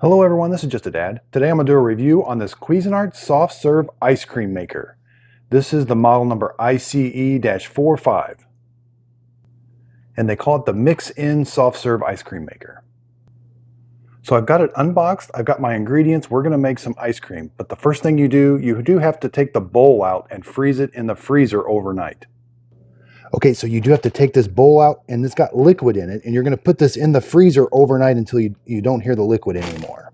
Hello everyone, this is Just a Dad. Today I'm going to do a review on this Cuisinart soft serve ice cream maker. This is the model number ICE-45 and they call it the mix-in soft serve ice cream maker. So I've got it unboxed, I've got my ingredients, we're going to make some ice cream. But the first thing you do have to take the bowl out and freeze it in the freezer overnight. Okay, so you do have to take this bowl out and it's got liquid in it and you're going to put this in the freezer overnight until you don't hear the liquid anymore.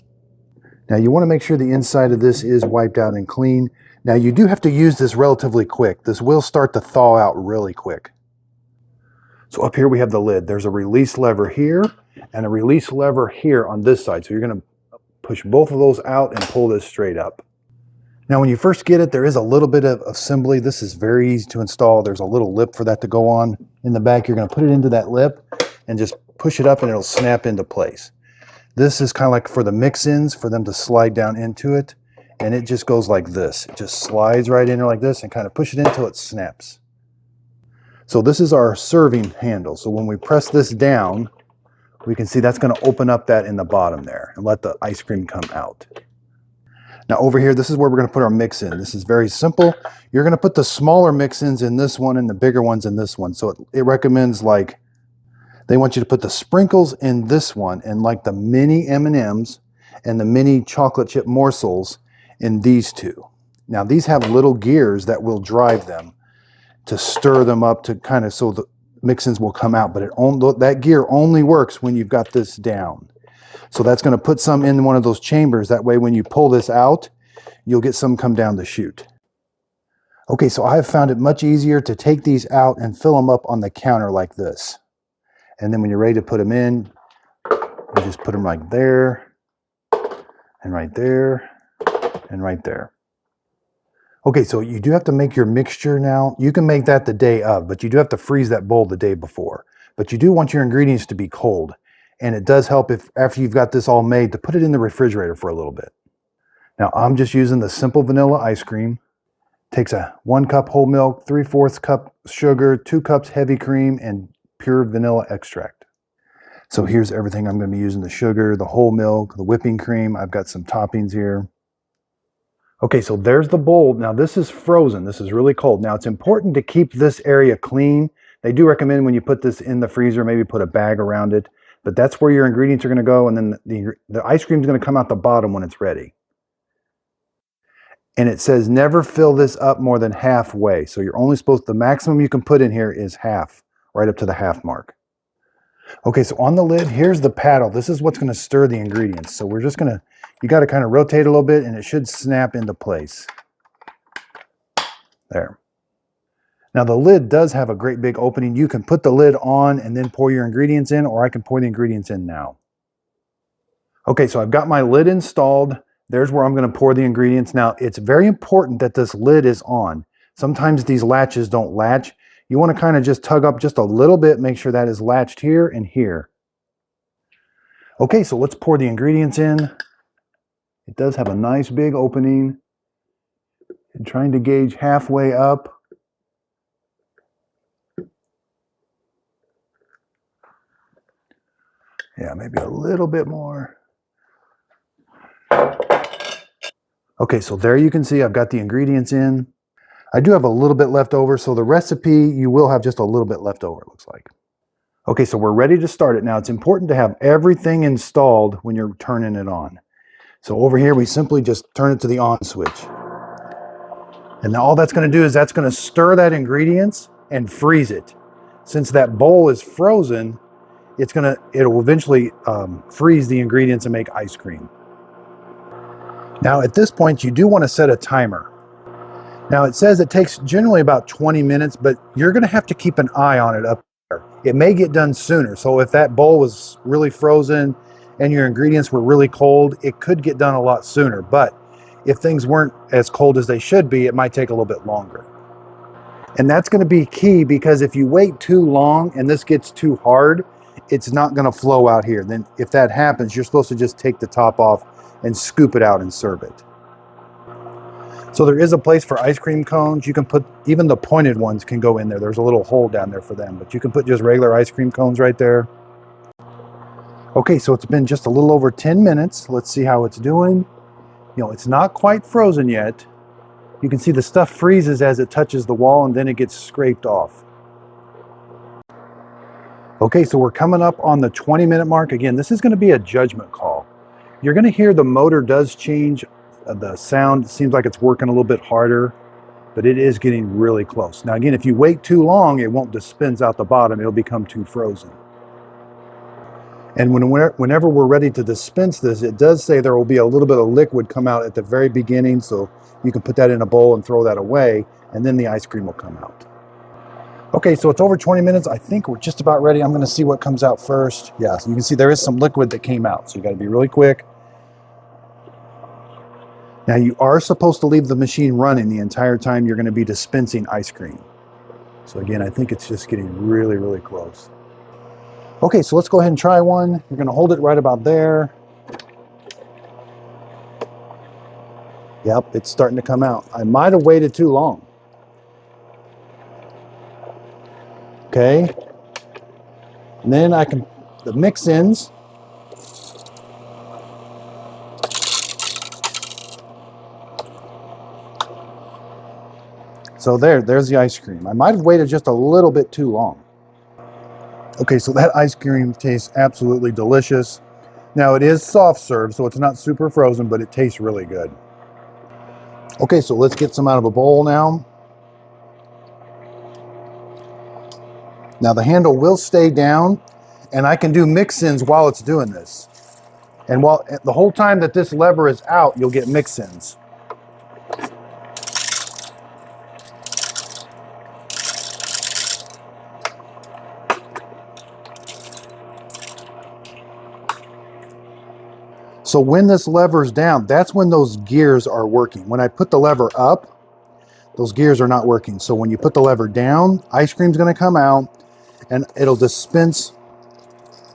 Now you want to make sure the inside of this is wiped out and clean. Now you do have to use this relatively quick. This will start to thaw out really quick. So up here we have the lid. There's a release lever here and a release lever here on this side. So you're going to push both of those out and pull this straight up. Now when you first get it, there is a little bit of assembly. This is very easy to install. There's a little lip for that to go on in the back. You're going to put it into that lip and just push it up and it'll snap into place. This is kind of like for the mix-ins, for them to slide down into it. And it just goes like this. It just slides right in there like this and kind of push it in until it snaps. So this is our serving handle. So when we press this down, we can see that's going to open up that in the bottom there and let the ice cream come out. Now over here, this is where we're going to put our mix-in. This is very simple. You're going to put the smaller mix-ins in this one and the bigger ones in this one. So it recommends, like, they want you to put the sprinkles in this one and like the mini M&Ms and the mini chocolate chip morsels in these two. Now these have little gears that will drive them to stir them up to kind of so the mix-ins will come out, but that gear only works when you've got this down. So that's going to put some in one of those chambers. That way when you pull this out, you'll get some come down the chute. Okay, so I have found it much easier to take these out and fill them up on the counter like this. And then when you're ready to put them in, you just put them right there, and right there, and right there. Okay, so you do have to make your mixture now. You can make that the day of, but you do have to freeze that bowl the day before. But you do want your ingredients to be cold. And it does help if after you've got this all made to put it in the refrigerator for a little bit. Now I'm just using the simple vanilla ice cream. Takes a 1 cup whole milk, 3/4 cup sugar, 2 cups heavy cream, and pure vanilla extract. So here's everything I'm going to be using: the sugar, the whole milk, the whipping cream. I've got some toppings here. Okay, so there's the bowl. Now this is frozen. This is really cold. Now it's important to keep this area clean. They do recommend when you put this in the freezer, maybe put a bag around it. But that's where your ingredients are going to go, and then the ice cream is going to come out the bottom when it's ready. And it says never fill this up more than halfway. So you're only supposed, the maximum you can put in here is half, right up to the half mark. Okay, so on the lid, here's the paddle. This is what's going to stir the ingredients. So we're just going to, you got to kind of rotate a little bit and it should snap into place. There. Now the lid does have a great big opening. You can put the lid on and then pour your ingredients in, or I can pour the ingredients in now. Okay, so I've got my lid installed. There's where I'm going to pour the ingredients. Now it's very important that this lid is on. Sometimes these latches don't latch. You want to kind of just tug up just a little bit, make sure that is latched here and here. Okay, so let's pour the ingredients in. It does have a nice big opening. And trying to gauge halfway up. Yeah, maybe a little bit more. Okay, so there you can see I've got the ingredients in. I do have a little bit left over, so the recipe, you will have just a little bit left over, it looks like. Okay, so we're ready to start it. Now, it's important to have everything installed when you're turning it on. So over here, we simply just turn it to the on switch. And now all that's going to do is that's going to stir that ingredients and freeze it. Since that bowl is frozen, it'll eventually freeze the ingredients and make ice cream. Now at this point, you do want to set a timer. Now it says it takes generally about 20 minutes, but you're going to have to keep an eye on it up there. It may get done sooner. So if that bowl was really frozen and your ingredients were really cold, it could get done a lot sooner. But if things weren't as cold as they should be, it might take a little bit longer. And that's going to be key, because if you wait too long and this gets too hard, it's not going to flow out here. Then if that happens, you're supposed to just take the top off and scoop it out and serve it. So there is a place for ice cream cones. You can put, even the pointed ones can go in there. There's a little hole down there for them, but you can put just regular ice cream cones right there. Okay, so it's been just a little over 10 minutes. Let's see how it's doing. You know, it's not quite frozen yet. You can see the stuff freezes as it touches the wall and then it gets scraped off. Okay, so we're coming up on the 20-minute mark. Again, this is going to be a judgment call. You're going to hear the motor does change. The sound seems like it's working a little bit harder, but it is getting really close. Now again, if you wait too long, it won't dispense out the bottom. It'll become too frozen. And whenever we're ready to dispense this, it does say there will be a little bit of liquid come out at the very beginning, so you can put that in a bowl and throw that away, and then the ice cream will come out. Okay, so it's over 20 minutes. I think we're just about ready. I'm going to see what comes out first. Yeah, so you can see there is some liquid that came out, so you got to be really quick. Now you are supposed to leave the machine running the entire time you're going to be dispensing ice cream. So again, I think it's just getting really, really close. Okay, so let's go ahead and try one. You're going to hold it right about there. Yep, it's starting to come out. I might have waited too long. Okay. And then the mix-ins. So there's the ice cream. I might have waited just a little bit too long. Okay, so that ice cream tastes absolutely delicious. Now it is soft serve, so it's not super frozen, but it tastes really good. Okay, so let's get some out of a bowl now. Now the handle will stay down, and I can do mix-ins while it's doing this. And while the whole time that this lever is out, you'll get mix-ins. So when this lever's down, that's when those gears are working. When I put the lever up, those gears are not working. So when you put the lever down, ice cream's gonna come out and it'll dispense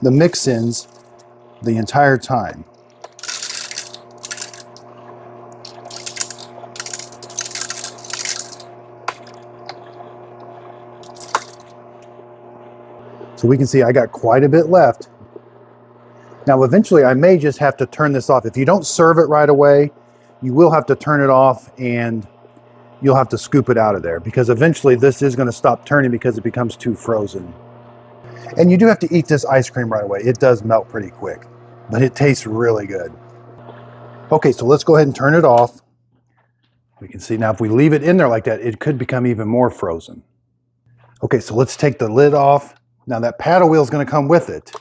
the mix-ins the entire time. So we can see I got quite a bit left. Now eventually I may just have to turn this off. If you don't serve it right away, you will have to turn it off and you'll have to scoop it out of there, because eventually this is going to stop turning because it becomes too frozen. And you do have to eat this ice cream right away. It does melt pretty quick, but it tastes really good. Okay, so let's go ahead and turn it off. We can see now if we leave it in there like that, it could become even more frozen. Okay, so let's take the lid off. Now that paddle wheel is going to come with it.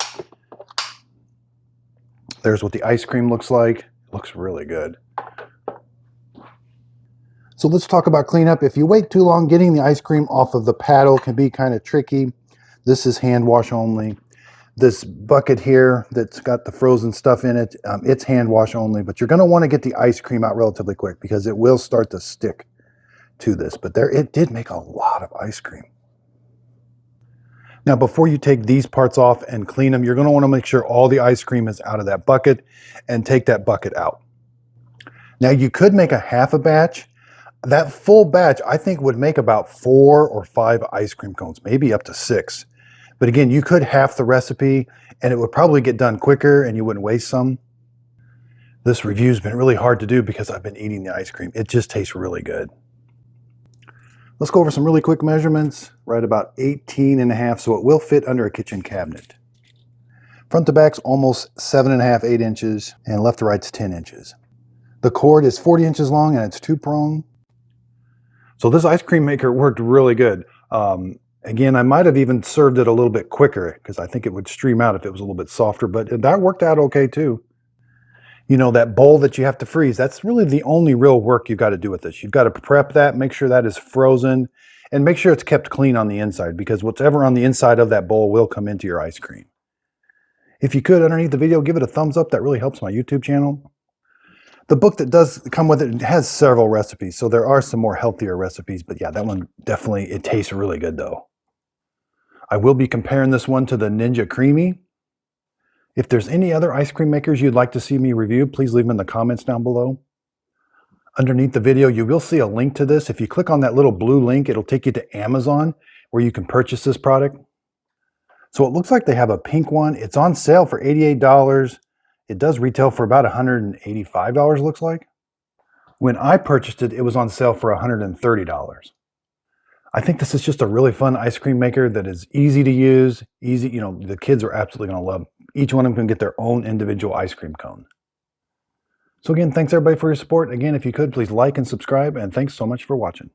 There's what the ice cream looks like. It looks really good. So let's talk about cleanup. If you wait too long, getting the ice cream off of the paddle can be kind of tricky. This is hand wash only. This bucket here that's got the frozen stuff in it, it's hand wash only, but you're going to want to get the ice cream out relatively quick because it will start to stick to this. But it did make a lot of ice cream. Now, before you take these parts off and clean them, you're going to want to make sure all the ice cream is out of that bucket and take that bucket out. Now, you could make a half a batch. That full batch, I think, would make about 4 or 5 ice cream cones, maybe up to 6. But again, you could half the recipe and it would probably get done quicker and you wouldn't waste some. This review's been really hard to do because I've been eating the ice cream. It just tastes really good. Let's go over some really quick measurements. Right about 18.5, so it will fit under a kitchen cabinet. Front to back's almost 7.5, 8 inches, and left to right's 10 inches. The cord is 40 inches long and it's 2-prong. So this ice cream maker worked really good. Again, I might have even served it a little bit quicker because I think it would stream out if it was a little bit softer, but that worked out okay too. You know, that bowl that you have to freeze, that's really the only real work you've got to do with this. You've got to prep that, make sure that is frozen, and make sure it's kept clean on the inside, because whatever on the inside of that bowl will come into your ice cream. If you could, underneath the video, give it a thumbs up. That really helps my YouTube channel. The book that does come with it has several recipes, so there are some more healthier recipes, but yeah, that one definitely, it tastes really good though. I will be comparing this one to the Ninja Creamy. If there's any other ice cream makers you'd like to see me review, please leave them in the comments down below. Underneath the video, you will see a link to this. If you click on that little blue link, it'll take you to Amazon where you can purchase this product. So it looks like they have a pink one. It's on sale for $88. It does retail for about $185, looks like. When I purchased it, it was on sale for $130. I think this is just a really fun ice cream maker that is easy to use. Easy, the kids are absolutely going to love. Each one of them can get their own individual ice cream cone. So again, thanks everybody for your support. Again, if you could, please like and subscribe, and thanks so much for watching.